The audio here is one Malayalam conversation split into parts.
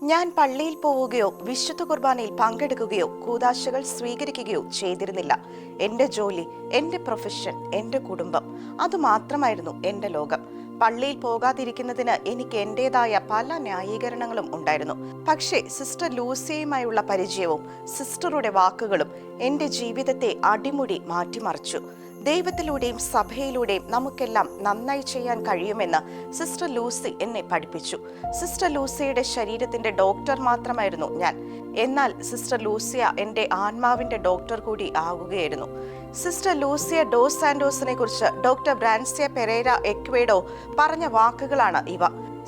ഞാൻ പള്ളിയിൽ പോവുകയോ വിശുദ്ധ കുർബാനയിൽ പങ്കെടുക്കുകയോ കൂദാശകൾ സ്വീകരിക്കുകയോ ചെയ്തിരുന്നില്ല. എന്റെ ജോലി, എന്റെ പ്രൊഫഷൻ, എന്റെ കുടുംബം, അതുമാത്രമായിരുന്നു എന്റെ ലോകം. പള്ളിയിൽ പോകാതിരിക്കുന്നതിന് എനിക്ക് എന്റേതായ പല ന്യായീകരണങ്ങളും ഉണ്ടായിരുന്നു. പക്ഷേ സിസ്റ്റർ ലൂസിയയുമായുള്ള പരിചയവും സിസ്റ്ററുടെ വാക്കുകളും എന്റെ ജീവിതത്തെ അടിമുടി മാറ്റിമറിച്ചു. ദൈവത്തിലൂടെയും സഭയിലൂടെയും നമുക്കെല്ലാം നന്നായി ചെയ്യാൻ കഴിയുമെന്ന് സിസ്റ്റർ ലൂസി എന്നെ പഠിപ്പിച്ചു. സിസ്റ്റർ ലൂസിയയുടെ ശരീരത്തിന്റെ ഡോക്ടർ മാത്രമായിരുന്നു ഞാൻ. എന്നാൽ സിസ്റ്റർ ലൂസിയ എന്റെ ആത്മാവിന്റെ ഡോക്ടർ കൂടി ആകുകയായിരുന്നു. സിസ്റ്റർ ലൂസിയ ഡോസ് സാന്റോസിനെ കുറിച്ച് ഡോക്ടർ ബ്രാൻസിയ പെരേര എക്വേഡോ പറഞ്ഞ വാക്കുകളാണ് ഇവ.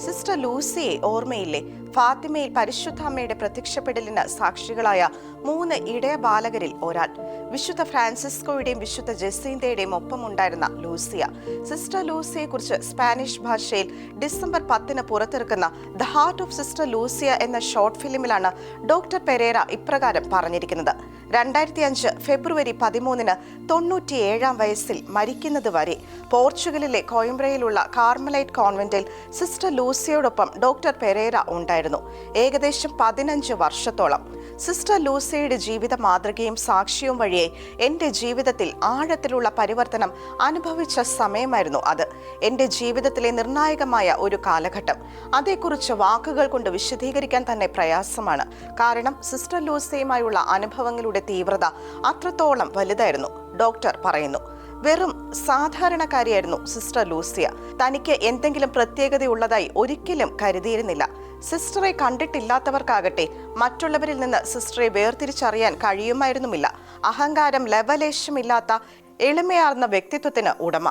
സിസ്റ്റർ ലൂസിയെ ഓർമ്മയില്ലേ? ഫാത്തിമയിൽ പരിശുദ്ധ അമ്മയുടെ പ്രത്യക്ഷപ്പെടലിന് സാക്ഷികളായ 3 ഇടയ ബാലകരിൽ ഒരാൾ. വിശുദ്ധ ഫ്രാൻസിസ്കോയുടെയും വിശുദ്ധ ജസീന്തയുടെയും ഒപ്പമുണ്ടായിരുന്ന ലൂസിയ. സിസ്റ്റർ ലൂസിയെ കുറിച്ച് സ്പാനിഷ് ഭാഷയിൽ ഡിസംബർ 10 പുറത്തിറക്കുന്ന the heart of sister Lucia എന്ന ഷോർട്ട് ഫിലിമിലാണ് ഡോക്ടർ പെരേര ഇപ്രകാരം പറഞ്ഞിരിക്കുന്നത്. 2005 ഫെബ്രുവരി 13 97 വയസ്സിൽ മരിക്കുന്നത് വരെ പോർച്ചുഗലിലെ കോയംബ്രയിലുള്ള കാർമലൈറ്റ് കോൺവെന്റിൽ സിസ്റ്റർ ലൂസിയോടൊപ്പം ഡോക്ടർ പെരേര ഉണ്ടായിരുന്നു. ഏകദേശം 15 വർഷത്തോളം. സിസ്റ്റർ ലൂസിയയുടെ ജീവിത മാതൃകയും സാക്ഷ്യവും വഴിയായി എൻ്റെ ജീവിതത്തിൽ ആഴത്തിലുള്ള പരിവർത്തനം അനുഭവിച്ച സമയമായിരുന്നു അത്. എൻ്റെ ജീവിതത്തിലെ നിർണായകമായ ഒരു കാലഘട്ടം. അതേക്കുറിച്ച് വാക്കുകൾ കൊണ്ട് വിശദീകരിക്കാൻ തന്നെ പ്രയാസമാണ്. കാരണം സിസ്റ്റർ ലൂസിയയുമായുള്ള അനുഭവങ്ങളുടെ തീവ്രത അത്രത്തോളം വലുതായിരുന്നു. ഡോക്ടർ പറയുന്നു, വെറും സാധാരണക്കാരിയായിരുന്നു സിസ്റ്റർ ലൂസിയ. തനിക്ക് എന്തെങ്കിലും പ്രത്യേകതയുള്ളതായി ഒരിക്കലും കരുതിയിരുന്നില്ല. സിസ്റ്ററെ കണ്ടിട്ടില്ലാത്തവർക്കാകട്ടെ മറ്റുള്ളവരിൽ നിന്ന് സിസ്റ്ററെ വേർതിരിച്ചറിയാൻ കഴിയുമായിരുന്നുമില്ല. അഹങ്കാരം ലവലേശമില്ലാത്ത എളിമയാർന്ന വ്യക്തിത്വത്തിന് ഉടമ.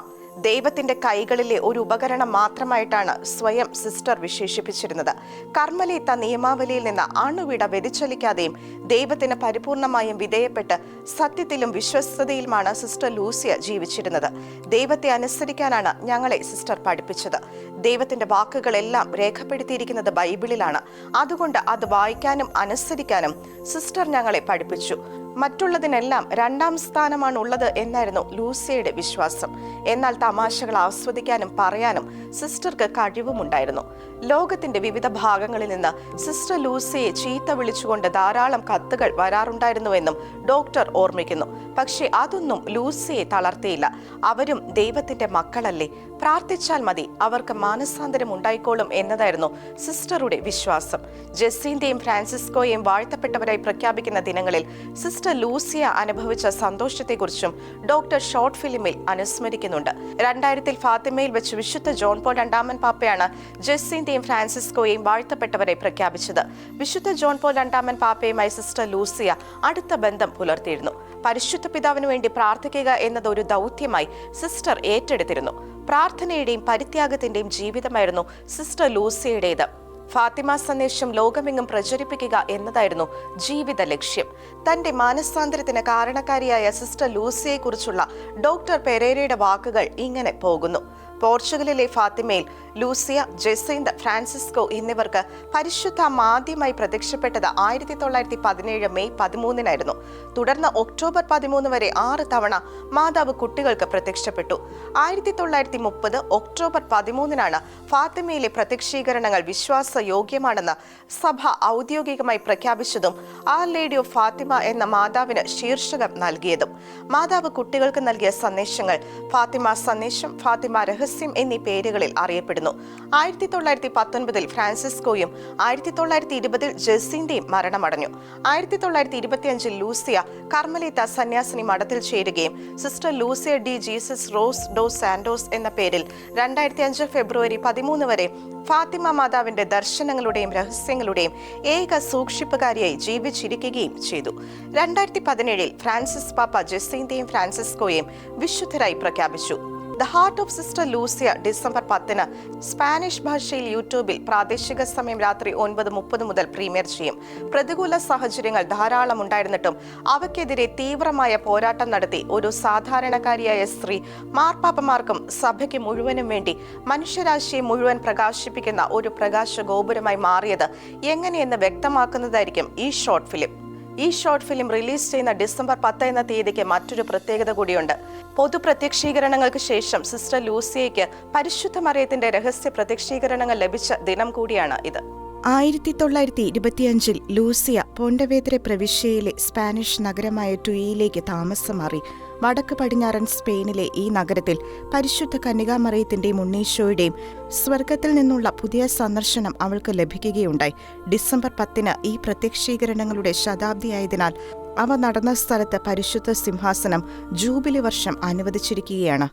ദൈവത്തിന്റെ കൈകളിലെ ഒരു ഉപകരണം മാത്രമായിട്ടാണ് സ്വയം സിസ്റ്റർ വിശേഷിപ്പിച്ചിരുന്നത്. കർമ്മലീത്ത നിയമാവലിയിൽ നിന്ന് അണുവിട വ്യതിചലിക്കാതെയും ദൈവത്തിന് പരിപൂർണമായും വിധേയപ്പെട്ട് സത്യത്തിലും വിശ്വസ്തതയിലുമാണ് സിസ്റ്റർ ലൂസിയ ജീവിച്ചിരുന്നത്. ദൈവത്തെ അനുസരിക്കാനാണ് ഞങ്ങളെ സിസ്റ്റർ പഠിപ്പിച്ചത്. ദൈവത്തിന്റെ വാക്കുകളെല്ലാം രേഖപ്പെടുത്തിയിരിക്കുന്നത് ബൈബിളിലാണ്. അതുകൊണ്ട് അത് വായിക്കാനും അനുസരിക്കാനും സിസ്റ്റർ ഞങ്ങളെ പഠിപ്പിച്ചു. മറ്റുള്ളതിനെല്ലാം 2ാം സ്ഥാനമാണ് ഉള്ളത് എന്നായിരുന്നു ലൂസിയയുടെ വിശ്വാസം. എന്നാൽ തമാശകൾ ആസ്വദിക്കാനും പറയാനും സിസ്റ്റർക്ക് കഴിവുമുണ്ടായിരുന്നു. ലോകത്തിന്റെ വിവിധ ഭാഗങ്ങളിൽ നിന്ന് സിസ്റ്റർ ലൂസിയെ ചീത്ത വിളിച്ചുകൊണ്ട് ധാരാളം കത്തുകൾ വരാറുണ്ടായിരുന്നുവെന്നും ഡോക്ടർ ഓർമ്മിക്കുന്നു. പക്ഷേ അതൊന്നും ലൂസിയെ തളർത്തിയില്ല. അവരും ദൈവത്തിന്റെ മക്കളല്ലേ, പ്രാർത്ഥിച്ചാൽ മതി, അവർക്ക് മാനസാന്തരം ഉണ്ടായിക്കോളും എന്നതായിരുന്നു സിസ്റ്ററുടെ വിശ്വാസം. ജസീന്തയും ഫ്രാൻസിസ്കോയെയും വാഴ്ത്തപ്പെട്ടവരായി പ്രഖ്യാപിക്കുന്ന ദിനങ്ങളിൽ സിസ്റ്റർ ലൂസിയ അനുഭവിച്ച സന്തോഷത്തെക്കുറിച്ചും ഡോക്ടർ ഷോർട്ട് ഫിലിമിൽ അനുസ്മരിക്കുന്നുണ്ട്. 2000 ഫാത്തിമയിൽ വെച്ച് വിശുദ്ധ ജോൺ പോൾ 2 പാപ്പയാണ് ജസീന്തയും ഫ്രാൻസിസ്കോയെയും വാഴ്ത്തപ്പെട്ടവരെ പ്രഖ്യാപിച്ചത്. വിശുദ്ധ ജോൺ പോൾ 2 പാപ്പയുമായി സിസ്റ്റർ ലൂസിയ അടുത്ത ബന്ധം പുലർത്തിയിരുന്നു. പരിശുദ്ധ പിതാവിനു വേണ്ടി പ്രാർത്ഥിക്കുക എന്നത് ഒരു ദൗത്യമായി സിസ്റ്റർ ഏറ്റെടുത്തിരുന്നു. പ്രാർത്ഥനയുടെയും പരിത്യാഗത്തിന്റെയും ജീവിതമായിരുന്നു സിസ്റ്റർ ലൂസിയയുടേത്. ഫാത്തിമ സന്ദേശം ലോകമെങ്ങും പ്രചരിപ്പിക്കുക എന്നതായിരുന്നു ജീവിത ലക്ഷ്യം. തന്റെ മാനസാന്തരത്തിന് കാരണക്കാരിയായ സിസ്റ്റർ ലൂസിയെ കുറിച്ചുള്ള ഡോക്ടർ പെരേരയുടെ വാക്കുകൾ ഇങ്ങനെ പോകുന്നു. പോർച്ചുഗലിലെ ഫാത്തിമയിൽ ലൂസിയ, ജസീന്ത, ഫ്രാൻസിസ്കോ എന്നിവർക്ക് പരിശുദ്ധ ആദ്യമായി പ്രത്യക്ഷപ്പെട്ടത് 1917 മെയ് 13 തുടർന്ന് ഒക്ടോബർ 13 വരെ 6 തവണ മാതാവ് കുട്ടികൾക്ക് പ്രത്യക്ഷപ്പെട്ടു. 1930 ഒക്ടോബർ 13 ഫാത്തിമയിലെ പ്രത്യക്ഷീകരണങ്ങൾ വിശ്വാസയോഗ്യമാണെന്ന് സഭ ഔദ്യോഗികമായി പ്രഖ്യാപിച്ചതും ആർ ലേഡി ഓഫ് ഫാത്തിമ എന്ന മാതാവിന് ശീർഷകം നൽകിയതും. മാതാവ് കുട്ടികൾക്ക് നൽകിയ സന്ദേശങ്ങൾ ഫാത്തിമ സന്ദേശം, ഫാത്തിമ രഹസ്യം എന്നീ പേരുകളിൽ അറിയപ്പെടുന്നു. 1919 ഫ്രാൻസിസ്കോയും 1920 ജസീന്തയും മരണമടഞ്ഞു. 1925 ലൂസിയ കർമ്മലീത്ത സന്യാസിനി മഠത്തിൽ ചേരുകയും sister Lucia D Jesus rose dos Santos എന്ന പേരിൽ 2005 ഫെബ്രുവരി 13 വരെ ഫാത്തിമ മാതാവിന്റെ ദർശനങ്ങളുടെയും രഹസ്യങ്ങളുടെയും ഏക സൂക്ഷിപ്പുകാരിയായി ജീവിച്ചിരിക്കുകയും ചെയ്തു. 2017 ഫ്രാൻസിസ് പാപ്പ ജസീന്തയും ഫ്രാൻസിസ്കോയെയും വിശുദ്ധരായി പ്രഖ്യാപിച്ചു. The heart of sister Lucia December 10 Spanish ഭാഷയിൽ യൂട്യൂബിൽ പ്രാദേശിക സമയം രാത്രി 9:30 മുതൽ പ്രീമിയർ ചെയ്യും. പ്രതികൂല സാഹചര്യങ്ങൾ ധാരാളം ഉണ്ടായിരുന്നിട്ടും അവയ്ക്കെതിരെ തീവ്രമായ പോരാട്ടം നടത്തി ഒരു സാധാരണക്കാരിയായ സ്ത്രീ മാർപ്പാപ്പമാർക്കും സഭയ്ക്ക് മുഴുവനും വേണ്ടി മനുഷ്യരാശിയെ മുഴുവൻ പ്രകാശിപ്പിക്കുന്ന ഒരു പ്രകാശ ഗോപുരമായി മാറിയത് എങ്ങനെയെന്ന് വ്യക്തമാക്കുന്നതായിരിക്കും ഈ ഷോർട്ട് ഫിലിം. ഈ ഷോർട്ട് ഫിലിം റിലീസ് ചെയ്യുന്ന ഡിസംബർ 10 എന്ന തീയതിക്ക് മറ്റൊരു പ്രത്യേകത കൂടിയുണ്ട്. പൊതുപ്രത്യക്ഷീകരണങ്ങൾക്ക് ശേഷം സിസ്റ്റർ ലൂസിയയ്ക്ക് പരിശുദ്ധ മറിയത്തിന്റെ രഹസ്യ പ്രത്യക്ഷീകരണങ്ങൾ ലഭിച്ച ദിനം കൂടിയാണ് ഇത്. 1925 ലൂസിയ പോണ്ടവേദ്രെ പ്രവിശ്യയിലെ സ്പാനിഷ് നഗരമായ ടുയിലേക്ക് താമസം മാറി. വടക്ക് പടിഞ്ഞാറൻ സ്പെയിനിലെ ഈ നഗരത്തിൽ പരിശുദ്ധ കന്യകാമറിയത്തിന്റെയും ഉണ്ണീശോയുടെയും സ്വർഗത്തിൽ നിന്നുള്ള പുതിയ സന്ദർശനം അവൾക്ക് ലഭിക്കുകയുണ്ടായി. ഡിസംബർ 10 ഈ പ്രത്യക്ഷീകരണങ്ങളുടെ ശതാബ്ദിയായതിനാൽ അവ നടന്ന സ്ഥലത്ത് പരിശുദ്ധ സിംഹാസനം ജൂബിലി വർഷം അനുവദിച്ചിരിക്കുകയാണ്.